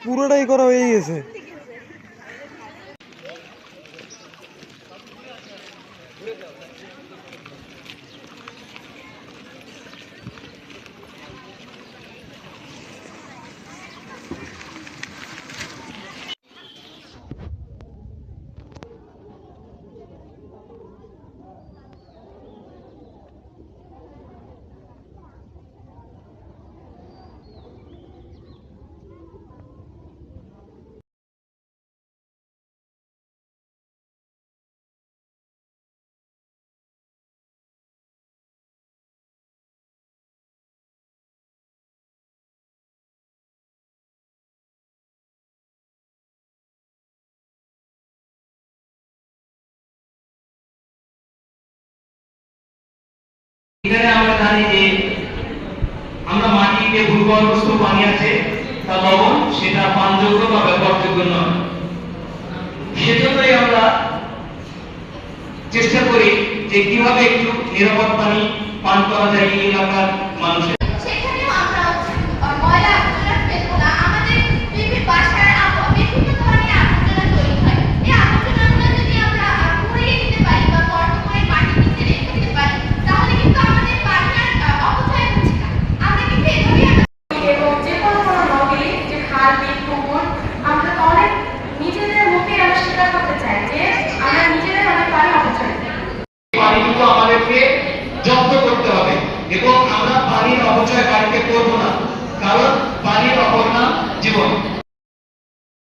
পুরোটাই করা হয়ে গেছে। এখানে আমরা জানি যে আমরা মাটিতে ভূগর্ভস্থ পানি আছে তা লবণ, সেটা পানযোগ্য বা ব্যবহারযোগ্য নয়। সেজন্যই আমরা চেষ্টা করি যে কিভাবে একটু নিরাপদ পানি পান করা যায় এই এলাকার মানুষের। পানিগুলো আমাদেরকে জব্দ করতে হবে এবং আমরা পানির অপচয় বাড়িতে করবো না, কারণ পানির অপর নাম জীবন।